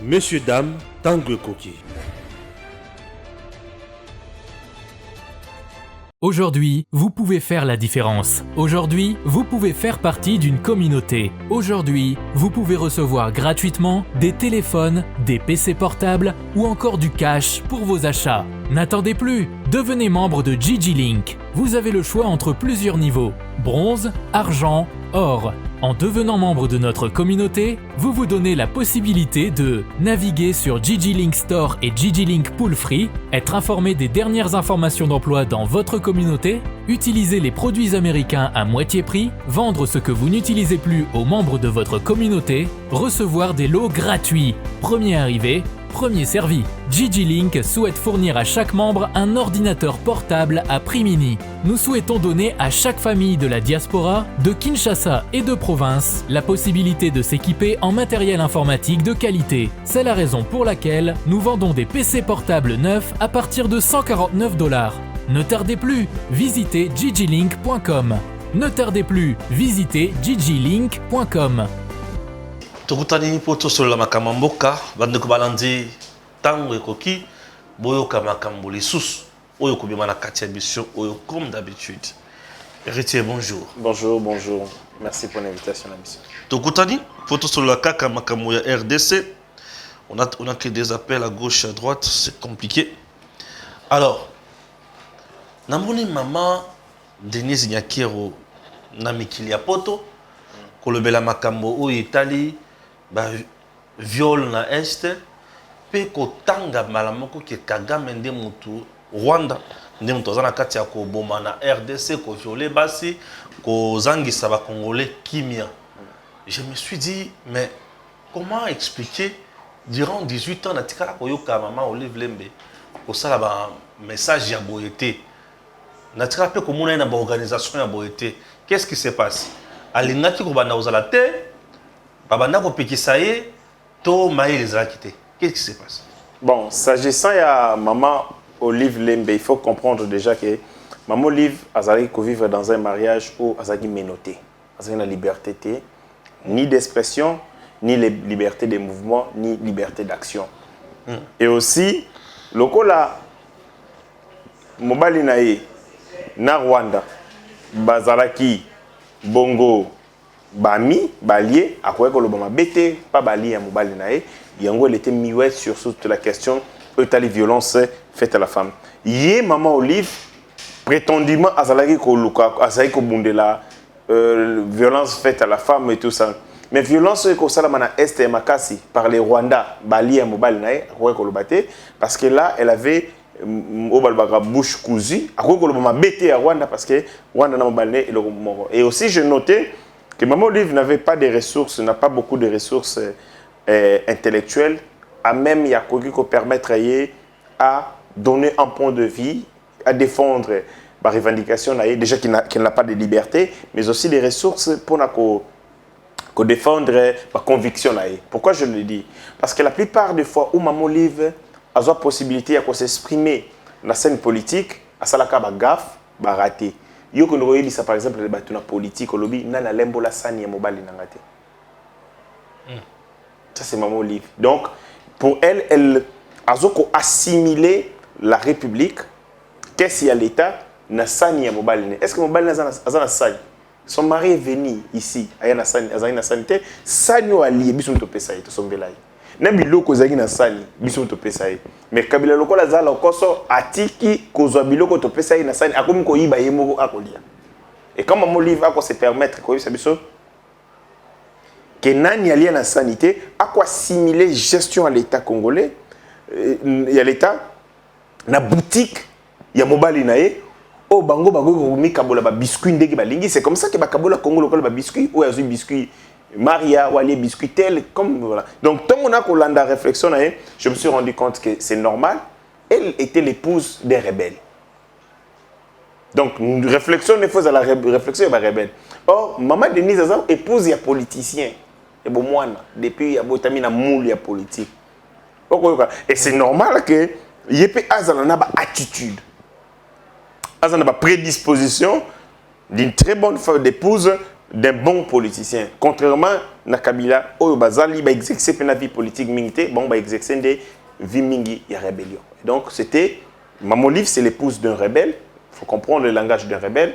Messieurs, dames, Tanguy Koki. Aujourd'hui, vous pouvez faire la différence. Aujourd'hui, vous pouvez faire partie d'une communauté. Aujourd'hui, vous pouvez recevoir gratuitement des téléphones, des PC portables ou encore du cash pour vos achats. N'attendez plus, devenez membre de GG-Link. Vous avez le choix entre plusieurs niveaux, bronze, argent, or. En devenant membre de notre communauté, vous vous donnez la possibilité de naviguer sur GG-Link Store et GG-Link Pool Free, être informé des dernières informations d'emploi dans votre communauté, utiliser les produits américains à moitié prix, vendre ce que vous n'utilisez plus aux membres de votre communauté, recevoir des lots gratuits. Premier arrivé, premier servi. GG-Link souhaite fournir à chaque membre un ordinateur portable à prix mini. Nous souhaitons donner à chaque famille de la diaspora, de Kinshasa et de province, la possibilité de s'équiper en matériel informatique de qualité. C'est la raison pour laquelle nous vendons des PC portables neufs à partir de $149. Ne tardez plus, visitez gglink.com. Ne tardez plus, visitez gglink.com. Tokutani poto solo makambo mboka bandeko balandi Tanguy Koki boyoka makambo lisusu oyo kobima na kati ya émission oyo comme d'habitude. Héritier, bonjour. Bonjour. Merci pour l'invitation à la mission. Tokutani poto solo kaka makambo ya RDC. On a que des appels à gauche à droite, c'est compliqué. Alors, namoni maman Denise Nyakero na mikili ya poto kolobela makambo oyo etali ba viol na este pe kotanga malamoko ke Kagame nde mutu Rwanda nde mutu azana kati ya ko boma na RDC ko violer basi ko zangisa ba congolais kimia. Je me suis dit mais comment expliquer durant 18 ans na tikala ko yoka maman Olive Lembe ko sala ba message ya boyete na tikala pe ko mona na ba organisation ya boyete. Qu'est-ce qui se passe? Alingaki ko banda ozala te babanda ko pekisaye to maï les a quittés. Qu'est-ce qui se passe? Bon, s'agissant de maman Olive Lembe, il faut comprendre déjà que maman Olive azali ko vivre dans un mariage où azali menotté. Azali na liberté ni d'expression, ni liberté de mouvement, ni liberté d'action. Et aussi lokola mobali nae na Rwanda bazalaki bongo bami balié à quoi que le bama bête pas balié à mobali nae yango il était miouet sur toute la question de violence faite à la femme. Yé maman Olive prétendument azalaki ko luka azalaki ko bundela violence faite à la femme et tout ça. Mais violence ko sala mana est et makasi par les Rwandais balié à mobali nae à quoi que le baté parce que là elle avait au balbaga bouche cousue à quoi que le bama bête à Rwanda parce que Rwanda na mobali nae et aussi je notais que maman Olive n'avait pas de ressources, n'a pas beaucoup de ressources intellectuelles, à même Yakogi ko permettre à donner un point de vie, à défendre la revendication, déjà qu'il n'a pas de liberté, mais aussi des ressources pour défendre la conviction. Pourquoi je le dis? Parce que la plupart des fois où maman Olive a la possibilité de s'exprimer dans la scène politique, à Salaka gaffe, raté. Yo ko ngoyeli ça par exemple les batuna politique au lobby na lembo la sani ya mobali nangate. Ça c'est maman Olive. Donc pour elle a assimilé la République qu'est-ce qu'il y a l'état na sani ya mobali. Est-ce que mobali azana sani? Son mari est venu ici ayana sani azana sanité sani o ali biso to pesa to sombela. Na biloko zaki na sani biso to pesa. Mais kabila lokola zala koso atiki kozwa biloko to pesa na sani akomi ko yiba yemoko akolia. Et comme maman Olive a se permettre ko yisa biso que nani alia na sanité a quoi assimiler gestion à l'état congolais y a l'état na boutique ya mobali nae o bango ko mikabola ba biscuit ndenge balingi. C'est comme ça que ba kabola Congo lokola ba biscuit ou azui biscuit Maria ou les biscuits tels comme voilà. Donc tant qu'on a la réflexion, je me suis rendu compte que c'est normal. Elle était l'épouse des rebelles. Donc une réflexion ne faisait la réflexion des rebelles. Or maman Denise Azam épouse des politiciens. Et bon moi depuis il y a botamina moule ya politique. Et c'est normal que yepé azana ba attitude. Azana ba prédisposition d'une très bonne femme d'épouse d'un bon politicien. Contrairement à Kabila, Oyo Bazali va exercer la vie politique mingité, bon va exercer des vies mingi et rébellion. Donc c'était Maman Olive, c'est l'épouse d'un rebelle. Il faut comprendre le langage d'un rebelle.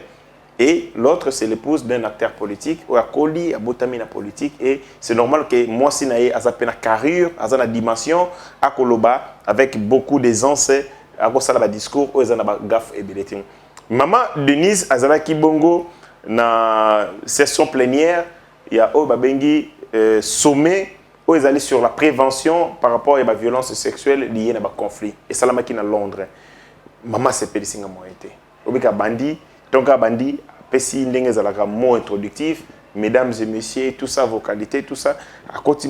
Et l'autre, c'est l'épouse d'un acteur politique. Ou à Koli, à Botamina politique. Et c'est normal que moi, si naïe, à la carrure, à la dimension, à Koloba, avec beaucoup d'aisance, à la discours, ou à la gaffe et belletin. Maman Denise, à la Kibongo, na session plénière, il y a au Babengi sommet où ils allaient sur la prévention par rapport à la violence sexuelle liée à un conflit. Et ça, la à Londres. Maman, c'est pédicine à moi été. Obika bandi, donc à bandi, pesi ndenge zalaka mot introductif, mesdames et messieurs, tout ça, vos qualités, tout ça. À côté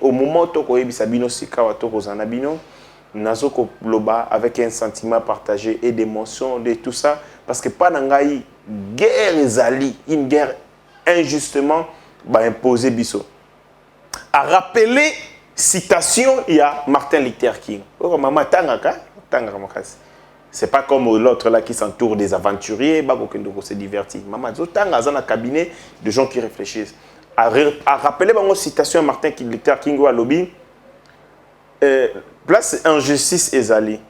au moment où tu as sabino sikawa to zanabino, nazoko loba avec un sentiment partagé et d'émotion de tout ça, parce que pas nangai guerre zali, une guerre injustement imposée biso. À rappeler citation, il y a Martin Luther King. Oh maman tangaka, tangaka makasi. C'est pas comme l'autre là qui s'entoure des aventuriers, qui se divertit. Maman, dans un cabinet de gens qui réfléchissent. À rappeler une citation à Martin Luther King ou à Lobby, place injustice et zali.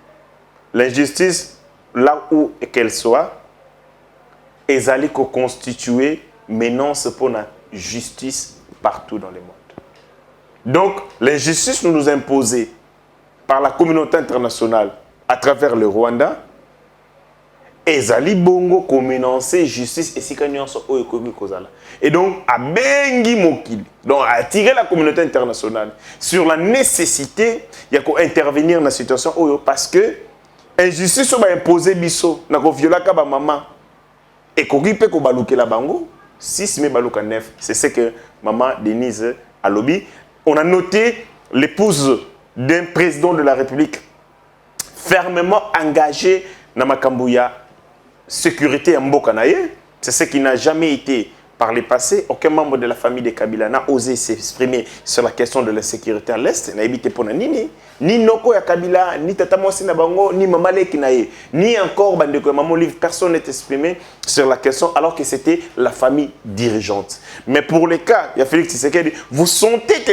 L'injustice, là où qu'elle soit, est zali qu'on constitue menace pour la justice partout dans le monde. Donc, l'injustice nous imposée par la communauté internationale à travers le Rwanda, ezali bongo komenancer justice et sikanyonso oyo komi kozala. Et donc à bengi mokili, donc à attirer la communauté internationale sur la nécessité ya ko intervenir dans la situation oyo parce que injustice va imposer biso na ko viola ka ba maman et ko ripe ko balukela bango 6 mai baluka 9. C'est ce que maman Denise a lobby. On a noté l'épouse d'un président de la République fermement engagé dans Makambuya sécurité en Mbokanaye. C'est ce qui n'a jamais été par le passé. Aucun membre de la famille de Kabila n'a osé s'exprimer sur la question de la sécurité à l'Est. N'a évité pour Nini. Ni Noko ya Kabila, ni Tata Mwasi Nabango, ni Mamale Kinaye, ni encore Bandeko Maman Olive. Personne n'est exprimé sur la question alors que c'était la famille dirigeante. Mais pour le cas, il y a Félix Tshisekedi, vous sentez que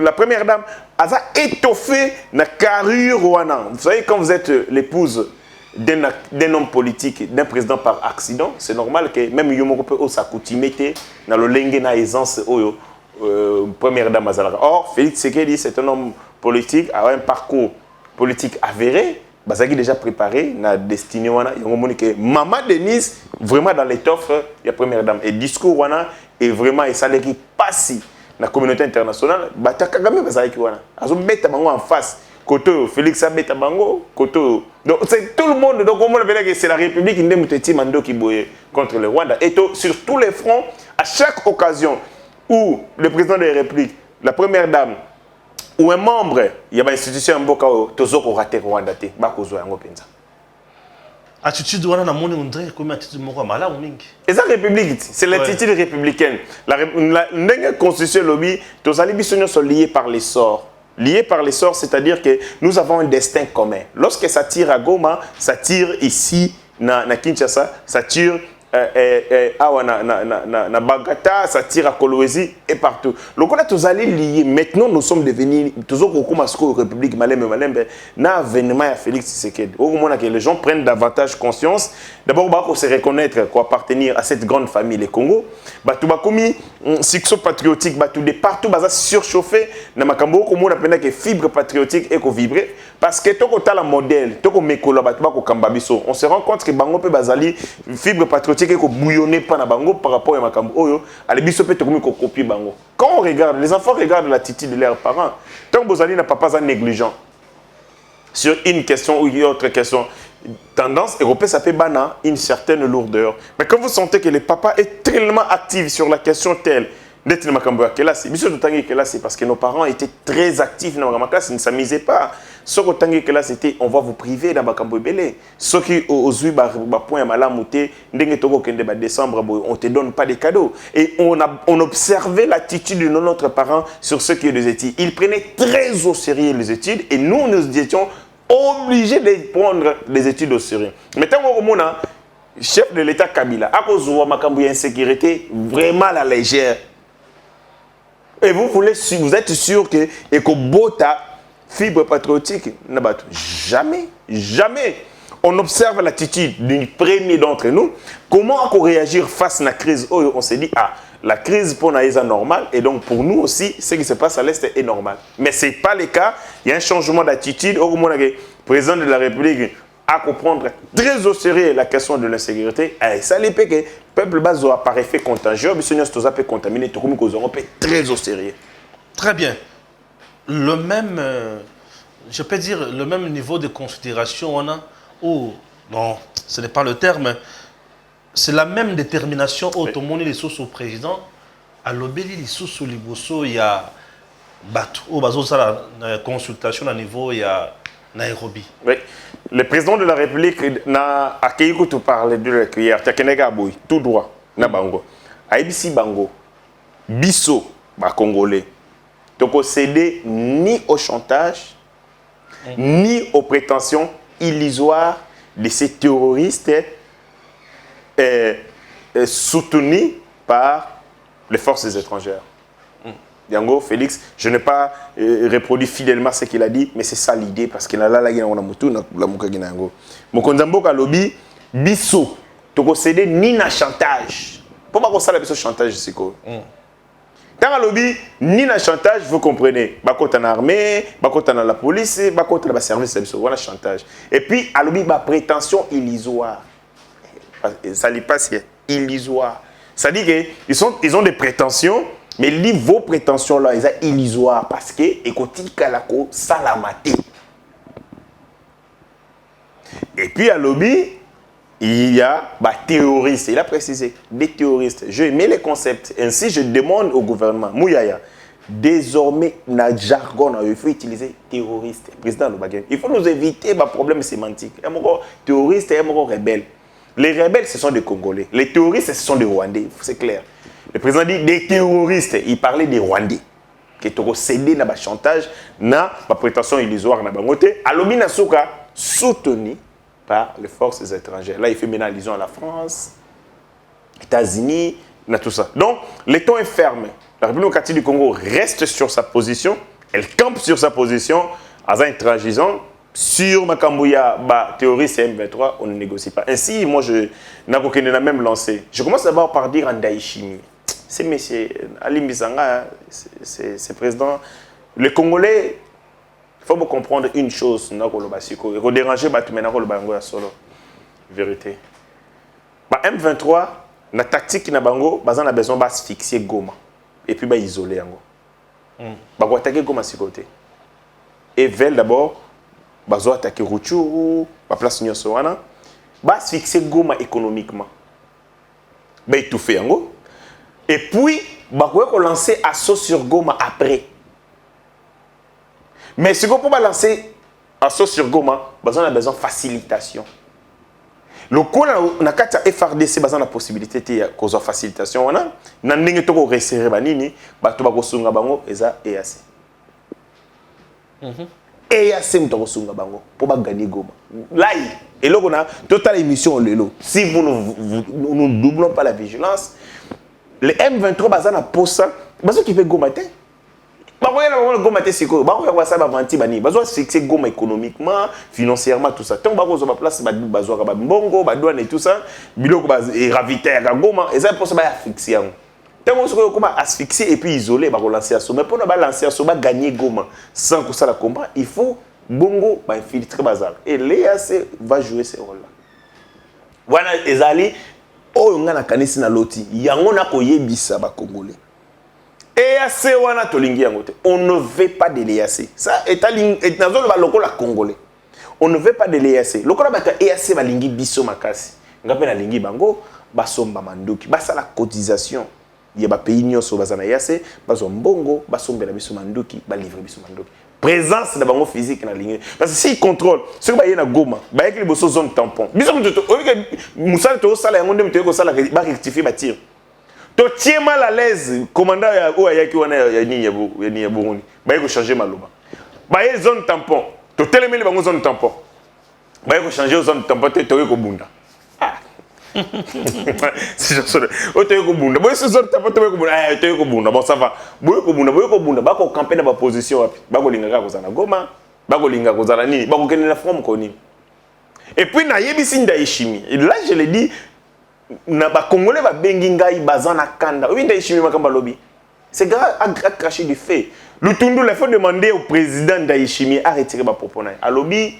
la première dame a étoffé la carrure rwanda. Vous savez, quand vous êtes l'épouse d'un homme politique, d'un président par accident, c'est normal que même Yomoko peut s'accoutumer dans le lengue na aisance première dame azalaka. Or, Félix Tshisekedi, c'est un homme politique, a un parcours politique avéré, bazaki déjà préparé na destinée wana. Maman Denise, vraiment dans l'étoffe, il y a première dame. Et discours wana est vraiment et ça qui passe. La communauté internationale, Batakagame bazaki wana. Azo beta bango en face. Koto Félix abeta bango, Koto. Donc c'est tout le monde. Donc on veut dire que c'est la République qui ndemuteti mando qui boye contre le Rwanda. Et sur tous les fronts, à chaque occasion où le président de la République, la première dame ou un membre, il y a une institution mboka tozoko raté Rwanda te, bakozwa yango penza. Attitude wana na moni ondre comme attitude moko mala ou mingi. Et ça république, c'est l'attitude républicaine. La constitution lobby, tous les bisognos sont liés par les sorts. Liés par les sorts, c'est-à-dire que nous avons un destin commun. Lorsque ça tire à Goma, ça tire ici na Kinshasa, ça tire na Bagata, ça tire à Kolwezi et partout. Donc on a tous allés liés. Maintenant, nous sommes devenus toujours au Kumasko République Malembe Malembe. Na avènement à Félix Tshisekedi. Au moment que les gens prennent davantage conscience. D'abord, pour se reconnaître, pour appartenir à cette grande famille, les Congo. Batou bakomi succès patriotique, batou de partout, baza surchauffé. Na makambo komo na pena que fibre patriotique et ko vibrer. Parce que toko tala modèle, toko mekolo batou bako kambabiso. On se rend compte que bango pe bazali fibre patriotique et ko bouillonner pas na bango par rapport à makambo oyo. Ale biso pe toko mi ko copier bango. Quand on regarde, les enfants regardent l'attitude de leurs parents. Tant que Bozali n'a pas négligent sur une question ou une autre question, tendance européenne, ça peut bana une certaine lourdeur. Mais quand vous sentez que le papa est tellement actif sur la question telle, c'est parce que nos parents étaient très actifs dans la classe, ils ne s'amusaient pas. Ce que c'était, on va vous priver dans Bakambo Belé. Ce qui aujourd'hui, point malamouté, décembre, on te donne pas de cadeaux. Et on observait l'attitude de notre parents sur ce qui est des études. Ils prenaient très au sérieux les études et nous étions obligés de prendre les études au sérieux. Maintenant, chef de l'État Kabila, à cause de ma insécurité, vraiment à la légère. Et vous êtes sûr que Ekobota, fibre patriotique, jamais, jamais. On observe l'attitude d'une premier d'entre nous. Comment on réagir face à la crise? On s'est dit, la crise pour nous est normale et donc pour nous aussi, ce qui se passe à l'Est est normal. Mais ce n'est pas le cas. Il y a un changement d'attitude. Le président de la République a comprendre très au sérieux la question de l'insécurité. Et ça les fait que le peuple bas par effet contagieux, mais peut contaminer tout comme qu'on très au sérieux. Très bien. Le même, je peux dire, le même niveau de considération on a. Oh, non, ce n'est pas le terme. C'est la même détermination au Tomoni les sous au président. À l'obéli les sous au liboso, il y a au bazo ça la consultation à niveau il y a Nairobi. Oui. Le président de la République n'a accueilli que tu parles de la cuillère. Tu as tout droit. Na bango. Aibisi bango. Bisso, ba Congolais. Donc on cédé ni au chantage, ni aux prétentions illusoires de ces terroristes soutenus par les forces étrangères. Yango, Félix, je n'ai pas reproduit fidèlement ce qu'il a dit, mais c'est ça l'idée, parce qu'il a là, il y a un moutou, la mouka ginango. Mokonzambo kalobi, biso, toko cédé ni na chantage. Pourquoi on ça la chantage, c'est quoi? Tant que lobby, ni na chantage, vous comprenez. Bako en armée, bako dans la police, bako dans le service, voilà chantage. Et puis, à lobby, bah prétention illusoire. Ça n'est pas si illusoire. Ça dit qu'ils ont des prétentions, mais vos prétentions là, ils sont illusoires parce que écoutez kalako salamate. Et puis à lobby, il y a des terroristes. Il a précisé des terroristes. Je mets les concepts. Ainsi, je demande au gouvernement, Mouyaya, désormais, dans le jargon, il faut utiliser terroriste. Président Lobaguen, il faut nous éviter les problèmes sémantiques. Il y a terroristes et rebelles. Les rebelles, ce sont des Congolais. Les terroristes, ce sont des Rwandais. C'est clair. Le président dit des terroristes. Il parlait des Rwandais. Qui ont cédé dans le chantage, dans la prétention illusoire. Alobi Nasuka, soutenu par les forces étrangères. Là, il fait maintenant allusion à la France, États-Unis, tout ça. Donc, le ton est fermé. La République démocratique du Congo reste sur sa position. Elle campe sur sa position. En intransigeant sur Makambouya, théoriste M23, on ne négocie pas. Ainsi, moi, je n'ai même lancé. Je commence d'abord par dire en Daïchimi. C'est M. Ali Mbisanga, c'est président. Les Congolais, il faut comprendre une chose. Il faut déranger la solo. Vérité. M23, la tactique na bango, on a besoin de fixer Goma. Et puis isoler. On va attaquer Goma sur côté. Et veulent d'abord, on va attaquer Rutshuru, la place Nyonsoana. On va fixer Goma économiquement. On va étouffer. Et puis, on va lancer assaut sur Goma après. Mais si on peut lancer assaut sur Goma, on a besoin de facilitation. Le coup, on a FRDC, on a la possibilité de causer facilitation. On a un resserrer banini, on sunga bango eza EAC. EAC mutoko sunga bango pour gagner Goma. Là, et là on a totale émission lelo. Si vous ne doublons pas la vigilance, les M23 bazana posa, bazo qui fait Goma té. Goma té siko, bazo ça ba vanti bani, bazo fixer Goma économiquement, financièrement tout ça. Tant bazo ba place bazo ba mbongo, ba douane et tout ça, biloko ba ravitaire ka Goma, et ça pour ça ba fixer yango. Tant on comment asphyxier et puis isoler ba relancer assaut. Mais pour ba lancer assaut ba gagner Goma sans que ça la combat, il faut bongo ba infiltrer bazar. Et l'EAC va jouer ce rôle là. Voilà ezali oyo nga na kanisi na loti yango na koyebisa ba Congolais. EAC wana tolingi yango te. On ne veut pas de l'EAC. Ça est nazo ba lokola Congolais. On ne veut pas de l'EAC. Lokola ba EAC balingi biso makasi. Ngape na lingi bango basomba manduki. Basa la cotisation. Il y a des pays nyonso bazana EAC, bazo mbongo, basombela biso manduki, ba livrer biso manduki. Présence de bango physique na ligne. Parce que si contrôle, ce que ba yena Goma, ba yeki liboso zone tampon. Biso to musala to sala yango ndem to ko sala ba rectifier ba tir. To tie mal à l'aise commandant ya o yaki wana ya ni ya Burundi. Ba yeko changer maloba. Ba yé zone tampon. To telemeli bango zone tampon. Ba yeko changer zone tampon to ko bunda. Ah. C'est juste Oteyokobunda. Bon, c'est ça, t'as pas Oteyokobunda. Bon, ça va. Boyokobunda, bako camper dans ma position. Bako lingaka kozana Goma, bako linga kozana nini, bako kende na from koni. Et puis na yebisi Ndayishimiye. Et là je l'ai dit, na ba Congolais ba bengi ngai bazana kanda. Oui Ndayishimiye makamba lobby. C'est grave à cracher du fait. Le Tundu, il faut demander au président Ndayishimiye à retirer ma propos. À lobby,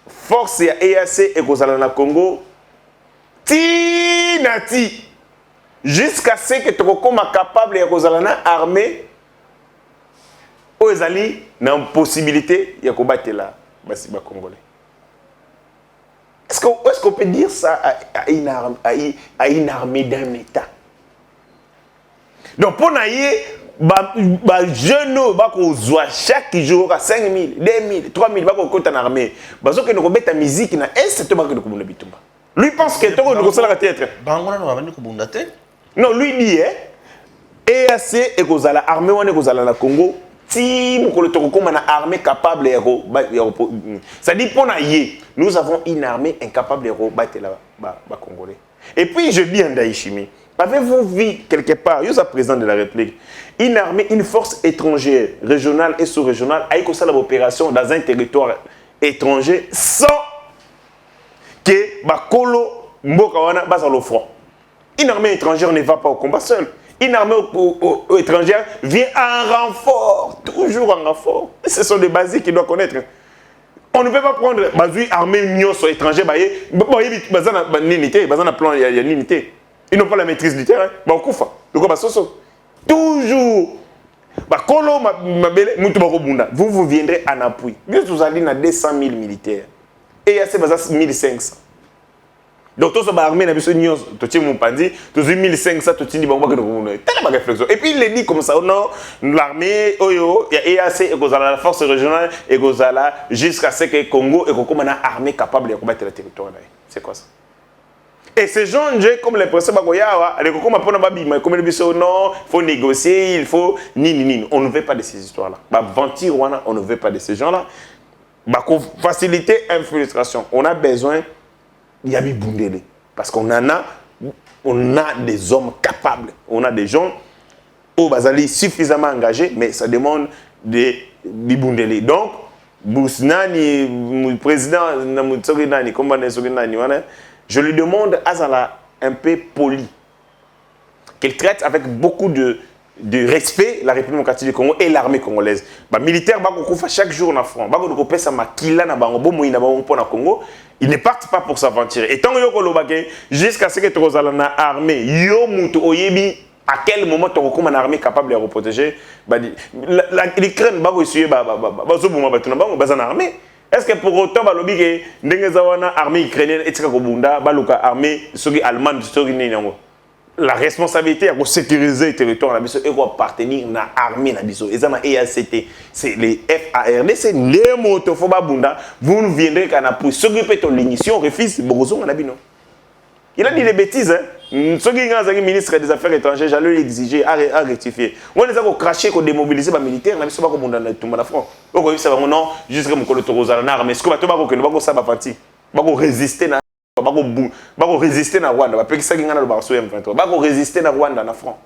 force ya EAC et Kozala na Congo, nati jusqu'à ce que tu sois capable de Kozala na armée, ou ezali na possibilité de combattre là, basi ba Congolais. Est-ce qu'on peut dire ça à une armée d'un État? Donc, pour naïe, jeunes chaque jour à 5 000, 2 000, 3 000, en armée. Parce que nous avons la musique, lui pense que tu as la théâtre. Non, lui dit, EAC et Kozala, armée ou Kozala la Congo, si nous avons une armée capable de ça dit pour naïe, nous avons une armée incapable de battre la Congolais. Et puis je dis à Ndayishimiye, avez-vous vu quelque part, vous êtes président de la République, une armée, une force étrangère, régionale et sous-régionale, a eu l'opération dans un territoire étranger sans que Bakolo Mbokawana base au front. Une armée étrangère ne va pas au combat seul. Une armée étrangère vient en renfort, toujours en renfort. Ce sont des basiques qu'il doit connaître. On ne peut pas prendre une armée étrangère, il l'unité. Ils n'ont pas la maîtrise du terrain. Toujours. Vous viendrez en appui. Vous allez dans 200 000 militaires. Et il y a 1500. Donc, tout ce armée, tu as 1500, tu as réflexion. Et puis, il est dit comme ça, non, l'armée, il y a EAC, et la force régionale, et jusqu'à ce que le Congo ait une armée capable de combattre le territoire. C'est quoi ça? Et ces gens, comme les professeurs Bagoya, il faut négocier, il faut... On ne veut pas de ces histoires-là. On ne veut pas de ces gens-là. Faciliter l'infiltration. On a besoin d'Yabi Bundele. Parce qu'on a des hommes capables. On a des gens au Bazali suffisamment engagés, mais ça demande des Bundele. Donc, Bousnani, le président, je lui demande Azala un peu poli, qu'elle traite avec beaucoup de respect la République démocratique du Congo et l'armée congolaise. Les militaires chaque jour dans front, ils ne partent pas pour s'aventurer. Et tant que jusqu'à ce que tu sois dans l'armée, à quel moment tu as une armée capable de protéger l'Ukraine, l'armée. Est-ce que pour autant, l'armée ukrainienne est armée allemande, la responsabilité de sécuriser le territoire et de appartenir à l'armée. C'est les FARD, c'est les motos. Vous ne viendrez qu'à appui. Ceux qui ont l'émission refusent. Il a dit des bêtises. Ceux qui ont le ministre des Affaires étrangères, j'allais l'exiger à rectifier. On les a craché, qu'on démobilise les militaires, on a pas comme dans la France. Donc, non, jusqu'à mon collègue Rosana, mais ce que tu vas résister résister na Rwanda, parce que ça qui est dans le Barceau M23, bako résister na Rwanda na France.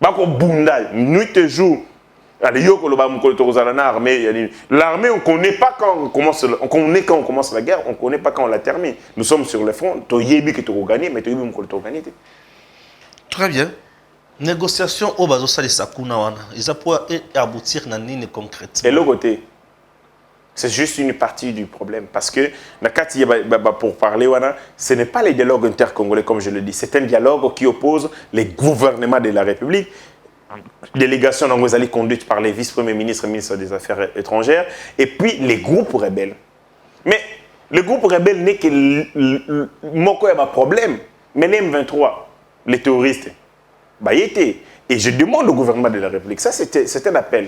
Bako bunda nuit et jour. L'armée, on ne connaît pas quand on commence, on connaît quand on commence la guerre, on ne connaît pas quand on la termine. Nous sommes sur le front, tu as dit que tu as gagné, mais tu as dit que tu as gagné. Très bien. Négociation au bazo sali sakuna wana. Ils pourraient aboutir à nini concrètement. Et l'autre côté, c'est juste une partie du problème. Parce que, pour parler, ce n'est pas les dialogues intercongolais, comme je le dis. C'est un dialogue qui oppose les gouvernements de la République. Délégation d'Angozali conduite par les vice-premiers ministres et ministres des Affaires étrangères, et puis les groupes rebelles. Mais le groupe rebelle n'est que Moko a un problème. Mais les M23, les terroristes, et je demande au gouvernement de la République, ça c'est un appel.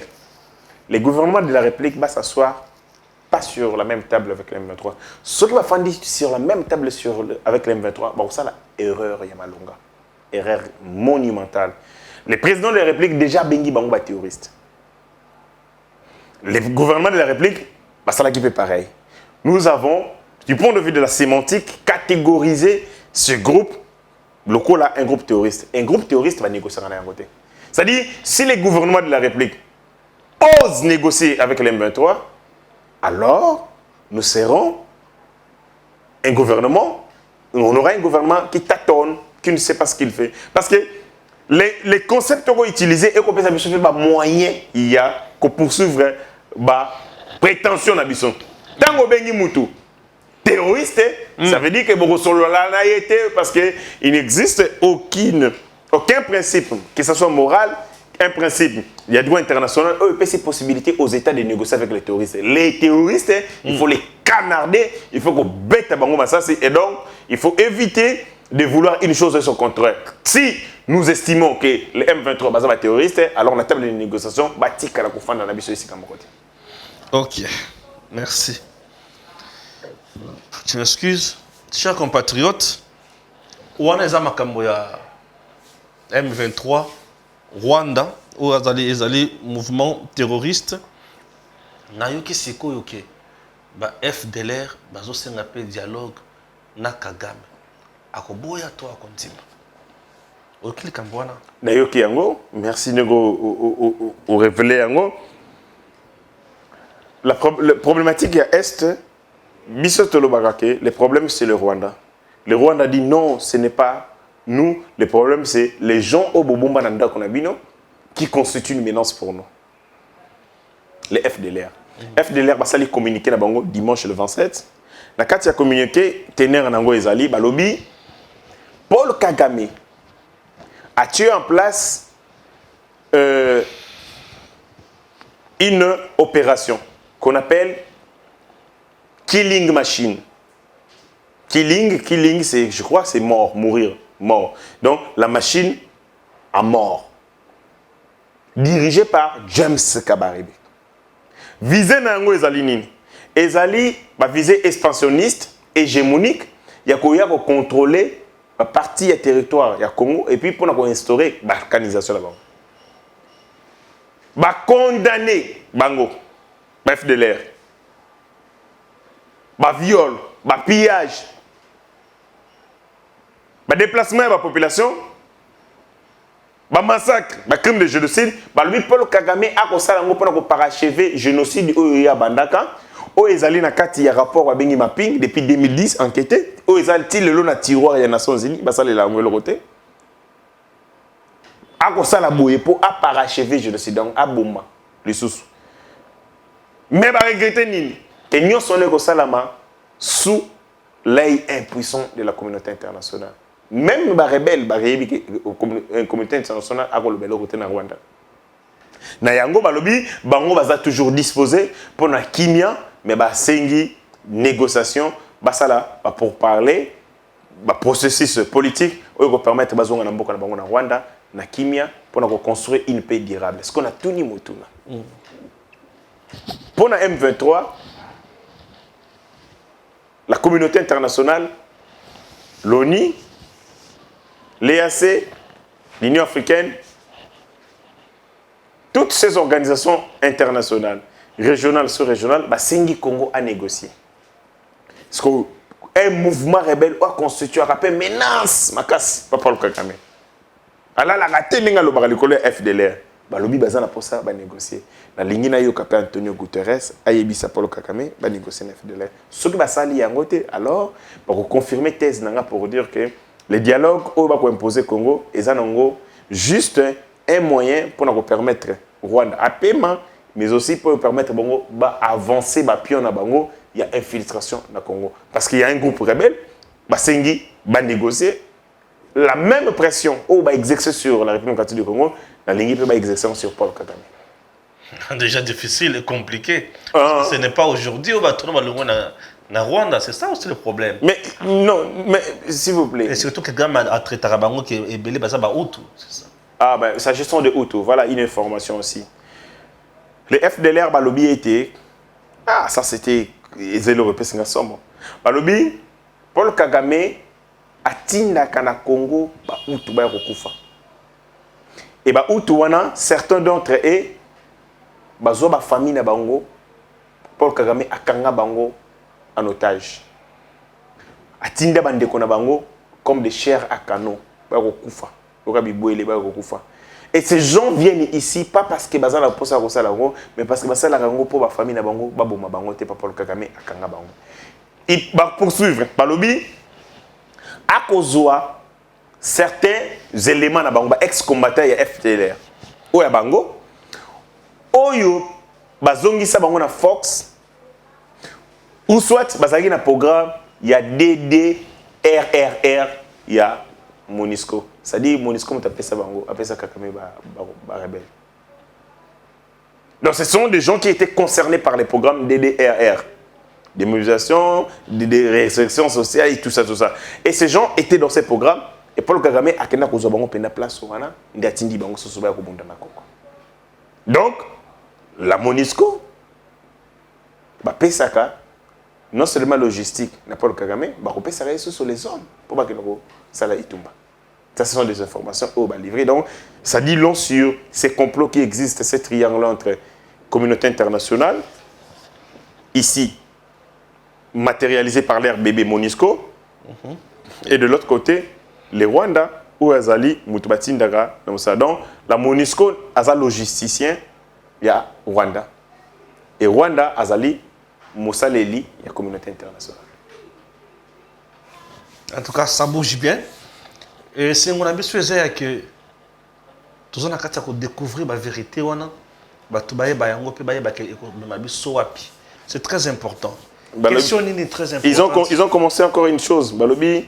Les gouvernements de la République vont s'asseoir pas sur la même table avec les M23. Ceux qui vont faire sur la même table avec les M23, bon, ça, c'est erreur Yamalonga. Erreur monumentale. Le président de la République, déjà, Bengi Bangouba terroriste. Le gouvernement de la République, ça là qui fait pareil. Nous avons du point de vue de la sémantique, catégoriser ce groupe local là, un groupe terroriste. Un groupe terroriste va négocier avec un côté. C'est-à-dire, si les gouvernements de la République osent négocier avec les M23, alors nous serons un gouvernement, on aura un gouvernement qui tâtonne, qui ne sait pas ce qu'il fait. Parce que les concepts qu'on utilise et qu'on peut s'amuser, moyen il y a pour poursuivre prétention d'ambition. Tant qu'on bengi moutou terroriste, ça veut dire que parce qu'il n'existe aucun principe, que ce soit moral, un principe. Il y a droit international, il y a ces possibilités aux États de négocier avec les terroristes. Les terroristes, il faut les canarder, il faut qu'on bête à Bango Massassi, et donc il faut éviter de vouloir une chose et son contraire. Si nous estimons que les M23 sont terroristes, alors la table de négociation va tirer la coufane dans la mission ici. Ok, merci. Tu m'excuses, chers compatriotes, où on est à Makamboya M23, Rwanda, où les mouvement terroriste, nayoki siko yoke, FDLR, bazo sengape dialogue na Kagame. Akoboya to akontima. Okili kambwana. Nayoki yango, merci nego au révélé yango. La problématique à Est, le problème c'est le Rwanda. Le Rwanda dit non, ce n'est pas nous. Le problème c'est les gens au Bobomba Nanda Konabino qui constituent une menace pour nous. Les FDLR. FDLR va s'aller communiquer na bango dimanche le 27. Na kati a communiqué tenir nango ezali balobi Paul Kagame a tué en place une opération qu'on appelle Killing Machine. Killing, c'est, je crois que c'est mort, mourir, mort. Donc, la machine à mort. Dirigée par James Kabarebe. Visée nango ezali nini? Ezali, visée expansionniste, hégémonique, il y a qu'on contrôler la partie du territoire du Congo et puis pour instaurer l'organisation là-bas. Condamner Bango, FDLR. Viol, pillage, déplacement de la population, massacre, crime de génocide, lui Paul Kagame a pour parachever génocide au Bandaka, au ezali na kati ya rapport à Bengi Mapping depuis 2010 enquêté, au ezali le long na tiroir des Nations Unies, basale la ngolo côté. A sala boye pour parachever génocide donc a bomba les sous. Mais regretter nini que nous sommes sous l'œil impuissant de la communauté internationale. Même les rebelles, la communauté internationale a le côté de Rwanda. Na yango balobi, bango baza toujours disposé pour na kimia, mais sengi négociation, basala pour parler, processus politique, pour permettre bazonga na mboka na bango na Rwanda, na kimia pour construire une paix durable. Est-ce qu'on a tout ni motuna? Pour la M23, la communauté internationale, l'ONU, l'EAC, l'Union africaine, toutes ces organisations internationales, régionales, sous-régionales, Sengi Congo a négocié. Parce qu'un mouvement rebelle a constitué une menace, Makas, Papa Kagame. Alors, la raté n'est pas le FDLR. Balobi bazana pour ça, négocier. La ligne na yo kapé Antonio Guterres, ayebisa Paul Kagame, négocier na FDLR. Ce qui va sali yangote, alors, pour confirmer thèse nanga pour dire que les dialogues au va imposer Congo, et zanongo juste un moyen pour nous permettre Rwanda à paiement, mais aussi pour permettre Bongo avancer pion na Bango, il y a infiltration dans le Congo. Parce qu'il y a un groupe rebelle, Sengi va négocier la même pression au va exercer sur la République démocratique du Congo, la ligne va exercer sur Paul Kagame. Déjà difficile et compliqué. Parce que ce n'est pas aujourd'hui, on va tourner na Rwanda, c'est ça aussi le problème. Mais non, mais s'il vous plaît. Et surtout que Kagame a traité Bango qui est belé basa ba Hutu, c'est ça. Ah ben, s'agissant de Hutu, voilà une information aussi. Les FDLR balobi était ça c'était zélo repès nga somo. Balobi Paul Kagame atinda kana Congo ba Hutu ba kokufa. Et ba Hutu wana certains d'entre eux bazo ba famille na bango Paul Kagame akanga bango en otage. atinda bandeko na bango comme des chairs à canon bakokufa okabiboele bakokufa. Et ces gens viennent ici pas parce que bazala posa ko sala ngo, mais parce que basala rango pour ba famille na bango baboma bango te papa Kagame akanga bango. Il va poursuivre balobi à kozwa certains éléments na bango ex-combattants ya FDLR oya bango oyo bazongisa bango na Fox ou soit bazali na programme ya DDRRR ya Monisco. C'est-à-dire Monisco m'a appelé ça bango, appelé ça Kagame ba rebelle. Donc ce sont des gens qui étaient concernés par les programmes DDRR, des mobilisations, des restrictions sociales et tout ça tout ça. Et ces gens étaient dans ces programmes et Paul Kagame a kena ko bango pena place wana ndatindi bango so ba ko bunda na koko. Donc la Monisco ba pesaka non seulement logistique na Paul Kagame ba ko pesaka sur les zones pour ba kenoko sala itumba. Ça, ce sont des informations au bas livrées. Donc, ça dit long sur ces complots qui existent, ces triangles entre communauté internationale, ici, matérialisé par l'RBB Monisco, et de l'autre côté, les Rwanda, où Azali, Moutubati Ndaga, donc la Monisco, Azali logisticien, il y a Rwanda. Et Rwanda, Azali, Moussa Leli, il y a communauté internationale. En tout cas, ça bouge bien. Et c'est mon avis que tous on a qu'à découvrir la vérité c'est très important. Question est très importante. Ils ont commencé encore une chose. Balobi,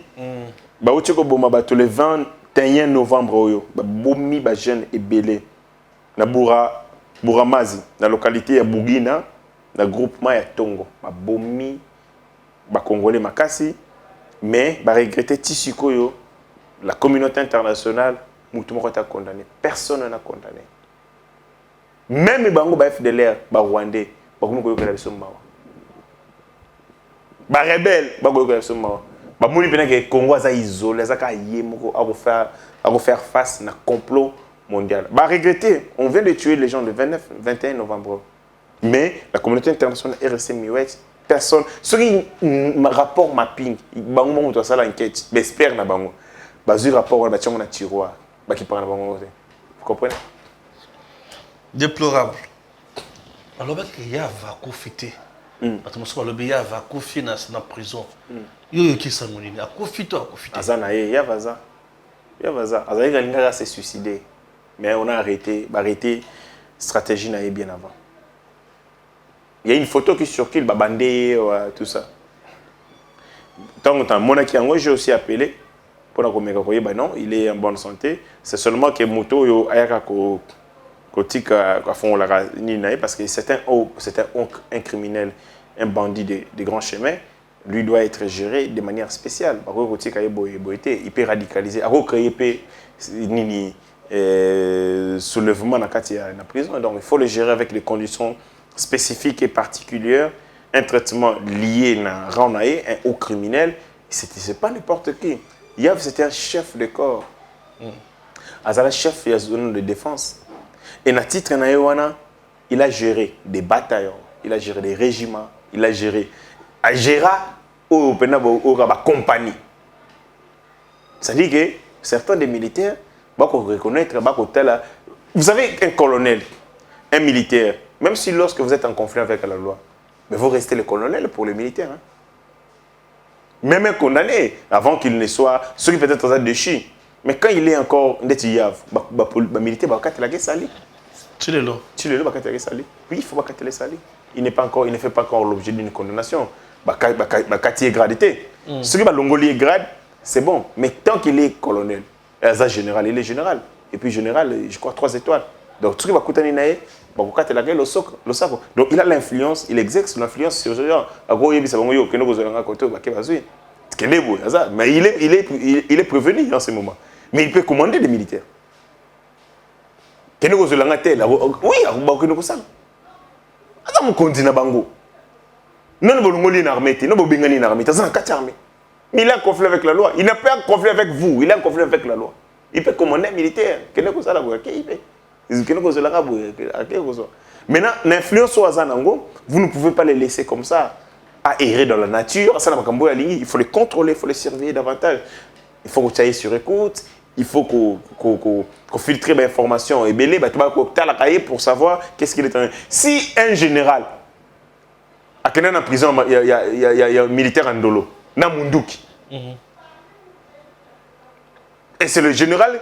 le 21 novembre, bomi ba jeune et belé na Buramazi, na localité ya Bugina, na groupement ya Tongo, ba bomi ba congolais makasi, mais ba regretter Tisikoyo. La communauté internationale, Moutoumoko a condamné. Personne n'a condamné. Même les Bango FDLR, les Rwandais, les rebelles, les Congo sont isolés, ils ont faire face à un complot mondial. Regretter, on vient de tuer les gens le 21 novembre. Mais la communauté internationale est restée muette. Personne. Ce qui rapport mapping, Bango doit faire l'enquête, mais espère na Bango. Bazu rapport on a tiré un tiroir qui prend la banque. Vous comprenez? Déplorable. Alors qu'il y a vacu fité. Atmosphère le bien vacu fina na prison. Yo qui ça monine a confito a confito. Azana ya vaza. Ya vaza. Azana galinga s'est suicidé. Mais on a arrêté stratégie na bien avant. Il y a une photo qui circule babandé tout ça. Tant que mon qui en j'ai aussi appelé non, il est en bonne santé. C'est seulement que Moto yo ayaka ko tika fond la nina parce que c'est un criminel, un bandit de grand chemin. Lui doit être géré de manière spéciale. Il peut radicaliser, créer soulèvement dans la prison. Donc il faut le gérer avec des conditions spécifiques et particulières. Un traitement lié à Ranae, un haut criminel. C'est pas n'importe qui. Yav, c'était un chef de corps. Azala chef de zone de défense. Et na titre na Yowana, il a géré des bataillons, il a géré des régiments, il a géré au compagnie. C'est-à-dire que certains des militaires, reconnaître, vous savez un colonel, un militaire, même si lorsque vous êtes en conflit avec la loi, mais vous restez le colonel pour les militaires. Hein? Même un condamné, avant qu'il ne soit, ceux qui peut-être sont déchus. Mais quand il est encore militaire, il va le sali. Tu l'es là. Tu l'es là, oui, il faut le sali. Il ne fait pas encore l'objet d'une condamnation. Il est gradité. Ceux qui vont l'ongolier grade, c'est bon. Mais tant qu'il est colonel, général, il est général. Et puis général, je crois 3 étoiles. Donc ceux qui vont coûter donc il a l'influence, il exerce l'influence sur les gens. Mais il est prévenu en ce moment. Mais il peut commander des militaires. Oui, mais il a un conflit avec la loi. Il n'a pas un conflit avec vous, il a un conflit avec la loi. Il peut commander un militaire. Maintenant, l'influence au Azanango, vous ne pouvez pas les laisser comme ça. à errer dans la nature. Ça, il faut les contrôler, il faut les surveiller davantage. Il faut que tu ailles sur écoute, il faut qu'on filtre l'information. Et belé, tu vas la cahier pour savoir qu'est-ce qu'il est en train. Si un général, à Kenan en prison, il y a un militaire en dolo, na Munduki. Et c'est le général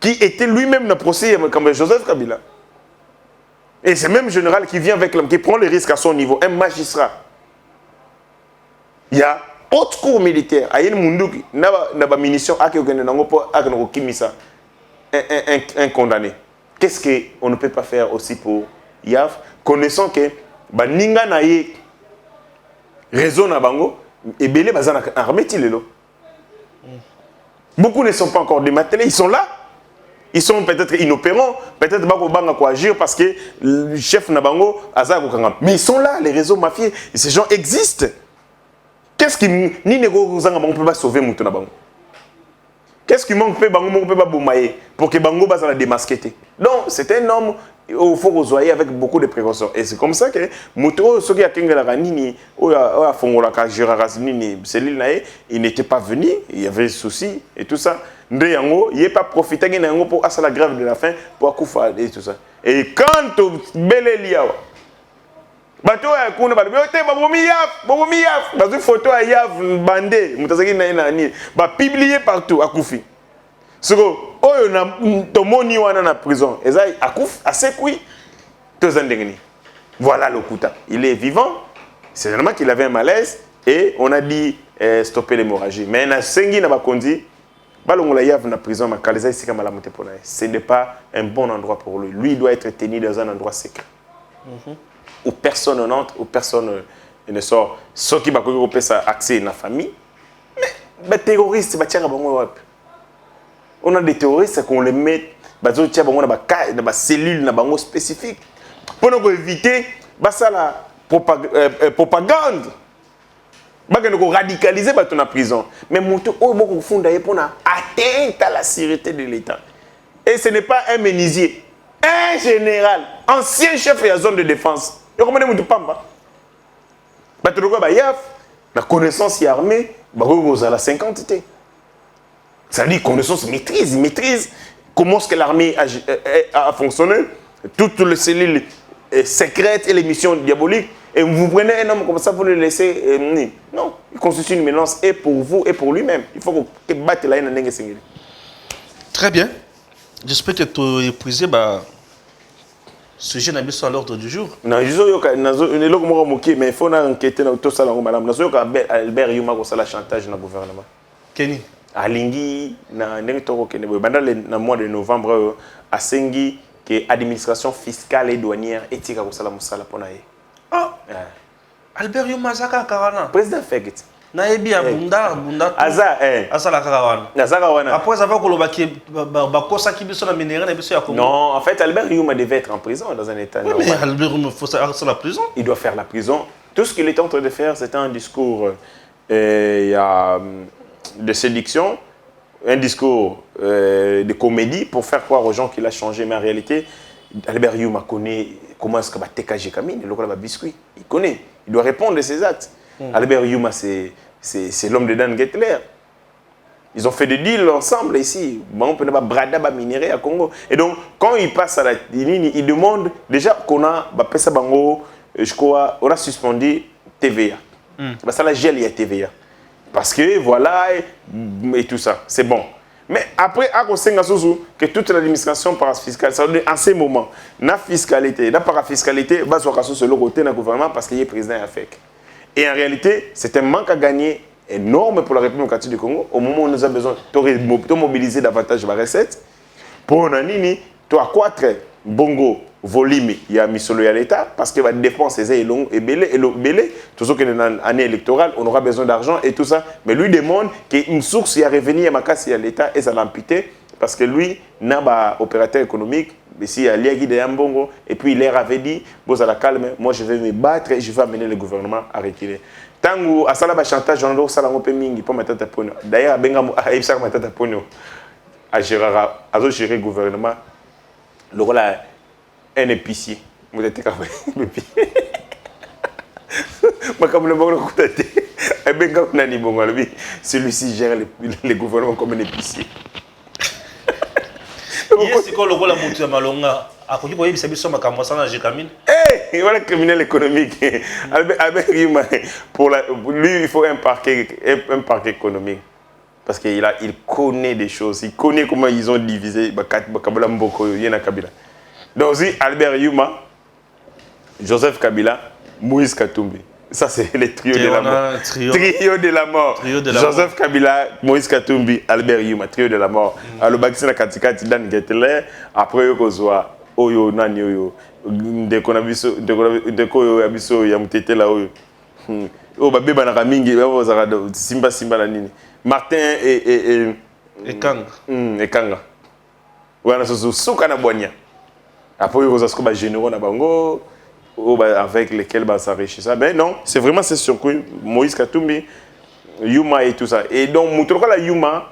qui était lui-même dans le procès comme Joseph Kabila. Et c'est le même général qui vient avec l'homme, qui prend les risques à son niveau, un magistrat. Il y a haute cour militaire, il y a une munition, un condamné. Qu'est-ce qu'on ne peut pas faire aussi pour Yav, connaissant que Ninga Naye réseau na bango, et Belé Bazana armé Tilelo. Beaucoup ne sont pas encore démantelés, ils sont là. Ils sont peut-être inopérants, peut-être pas quoi agir parce que le chef Nabango Azar Kangam. Mais ils sont là, les réseaux mafieux, et ces gens existent. Qu'est-ce qui ni négo ne peut pas sauver Moutou Nabango? Qu'est-ce qui manque Bango peut pas boumailler pour que Bango va la démasquer? Donc c'est un homme il faut resoyer avec beaucoup de précautions. Et c'est comme ça que Moutou, ceux qui a Kengala Nini, ou à Fongola Kajira Nini, il n'était pas venu, il y avait des soucis et tout ça. Ndeyango, il n'est pas profité pour la grève de la faim, pour Akoufa et tout ça. Et quand Belé Liawa, bato ya kuna ba yote babomi yaf bazo photo ya yaf bandé mutazaki na nani ba publier partout Akoufi. Soko oyo na tomoni wana na prison eza Akouf asekui tozandengeni. Voilà le Kouta. Il est vivant. C'est vraiment qu'il avait un malaise et on a dit stopper l'hémorragie. Mais na sengi na bakondi balongola yaf na prison makaleza isika malamu te pona. Ce n'est pas un bon endroit pour lui. Lui il doit être tenu dans un endroit secret. Où personne n'entre, où personne ne sort. Ceux qui ont accès à la famille. Mais les terroristes, on a des terroristes qu'on les met dans des cellules spécifiques. Pour éviter la propagande. Pour radicaliser la prison. Mais tout le monde atteint à la sécurité de l'État. Et ce n'est pas un menuisier. Un général, ancien chef de la zone de défense. Il y a la connaissance armée, il y a la 50. Ça veut dire connaissance, il maîtrise comment est-ce que l'armée a fonctionné, toutes les cellules secrètes et les missions diaboliques. Et vous prenez un homme comme ça, vous le laissez. Non, il constitue une menace et pour vous et pour lui-même. Il faut que batte la haine. Très bien. J'espère que tu as épuisé ce sujet n'a pas à l'ordre du jour. Non, mais il faut enquêter sur tout ça. Albert Yuma a la chantage dans le gouvernement. Kenny Alingi, dans le mois de novembre, à Sengi, que l'administration fiscale et douanière éthique à la Moussala Ponaye. Ah Albert Yuma Zaka Karana. Président Fekit. Naebi Abunda Aza Asala Karawana. Après avoir coloqué Bakosa qui sont minéraux et bien non, en fait Albert Yuma devait être en prison dans un état normal. Mais Albert Yuma faut ça la prison. Il doit faire la prison. Tout ce qu'il était en train de faire, c'était un discours de séduction, un discours de comédie pour faire croire aux gens qu'il a changé. Mais en réalité, Albert Yuma connaît comment est-ce que TKG Kamine, le biscuit. Il connaît. Il doit répondre de ses actes. Albert Yuma, c'est l'homme de Dan Gettler. Ils ont fait des deals ensemble ici. On peut pas brada minerai à Congo. Et donc, quand il passe à la ligne, il demande déjà qu'on a, je crois, on a suspendu TVA. Ça la gel, il y a TVA. Parce que voilà, et tout ça, c'est bon. Mais après, que toute l'administration parafiscale, ça veut dire en ces moments, la fiscalité, la parafiscalité, va sur le côté du gouvernement parce qu'il y a président à FEC. Et en réalité, c'est un manque à gagner énorme pour la République démocratique du Congo. Au moment où nous avons besoin de mobiliser davantage la recette, pour nous, accroître bongo volume, il y a mis sur l'État, parce que la dépense est longue et belé. Tout ce qui est dans l'année électorale, on aura besoin d'argent et tout ça. Mais lui demande qu'une source y a revenu à ma casse à l'État et ça l'a amputé, parce que lui n'a pas opérateur économique. Ici, il y a Liagui de Yambongo, et puis il leur avait dit, vous allez calme, moi je vais me battre et je vais amener le gouvernement à retirer. Tant que à ça, chantage, on doit faire mingi pour mettre ta pono. D'ailleurs, à Ibsa, mettre ta pono, à gérer le gouvernement, le rôle un épicier. Vous êtes capable. Celui-ci gère les gouvernements comme un épicier. C'est quoi le rôle de Moutou Malonga? À quoi il s'est mis sur ma caméra sans la Gécamine? Eh, voilà criminel économique. Albert Yuma, lui, il faut un parquet économique. Parce qu'il connaît des choses. Il connaît comment ils ont divisé Kabila Mboko, Yena Kabila. Donc, aussi, Albert Yuma, Joseph Kabila, Moïse Katumbi. Ça, c'est les trios de la mort. Trio de la mort. Joseph Kabila, Moïse Katumbi, Albert Yuma, trio de la mort. Alors, Bakisina Katikati, Dan Getele, après, Yokozwa, Oyo, Nani, Oyo, Ndeko Abiso, Yamutete, la Oyo. Oh, Babé Banaramingi, Simba, la Nini. Martin et Kanga. Et Kanga. Voilà, c'est ce qu'on a boigné. Après, Yokozwa, bah, généraux, Nabango. Avec lesquels s'enrichir ça. Mais non, c'est vraiment c'est surpris. Moïse Katumbi, Yuma et tout ça. Et donc, Moutoura Yuma,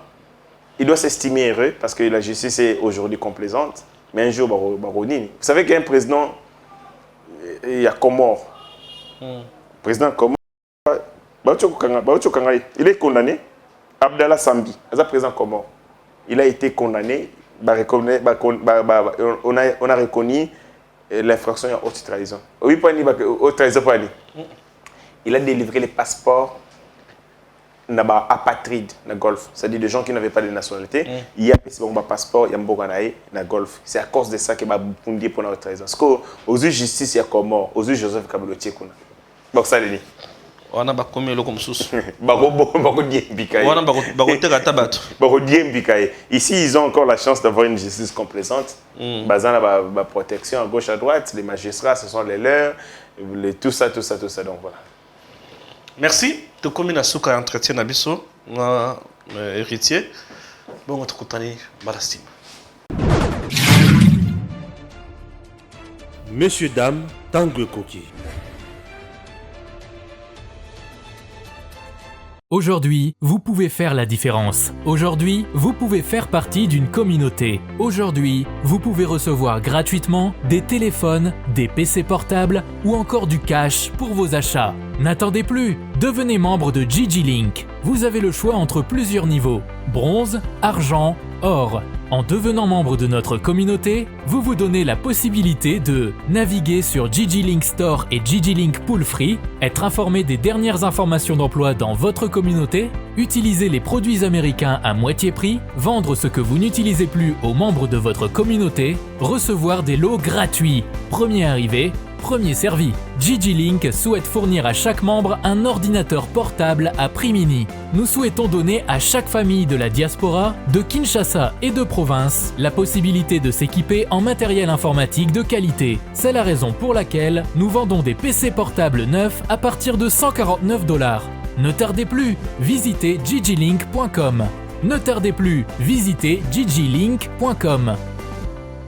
il doit s'estimer heureux parce que la justice est aujourd'hui complaisante. Mais un jour, Baronini. Vous savez qu'il y a un président, il y a Comore. Président Comore, il est condamné. Abdallah Sambi, c'est président Comore. Il a été condamné. On a reconnu l'infraction à haute trahison. Oui, haute trahison. Il a délivré les passeports apatrides dans le Golfe, c'est-à-dire des gens qui n'avaient pas de nationalité. Il y a un passeport, il y a un Boganaï dans le Golfe. C'est à cause de ça qu'il m'a fondé pour la haute trahison. Parce qu'aux yeux de justice, il y a Comore, aux yeux de Joseph Kabila Tchekouna. Donc ça, c'est On a combien de comme sous? Ici, ils ont encore la chance d'avoir une justice complaisante. Basant la protection à gauche, à droite, les magistrats, ce sont les leurs, tout ça. Donc voilà. Merci. Tu comme une souka entretien Nabiso, héritier. Bon, on te contane, Balastim. Messieurs, dames, Tanguy Koki. Aujourd'hui, vous pouvez faire la différence. Aujourd'hui, vous pouvez faire partie d'une communauté. Aujourd'hui, vous pouvez recevoir gratuitement des téléphones, des PC portables ou encore du cash pour vos achats. N'attendez plus, devenez membre de GG Link. Vous avez le choix entre plusieurs niveaux: bronze, argent, or. En devenant membre de notre communauté, vous vous donnez la possibilité de naviguer sur GG Link Store et GG Link Pool Free, être informé des dernières informations d'emploi dans votre communauté, utiliser les produits américains à moitié prix, vendre ce que vous n'utilisez plus aux membres de votre communauté, recevoir des lots gratuits. Premier arrivé, premier servi. GG Link souhaite fournir à chaque membre un ordinateur portable à prix mini. Nous souhaitons donner à chaque famille de la diaspora, de Kinshasa et de province, la possibilité de s'équiper en matériel informatique de qualité. C'est la raison pour laquelle nous vendons des PC portables neufs à partir de $149. Ne tardez plus, visitez gglink.com. Ne tardez plus, visitez gglink.com.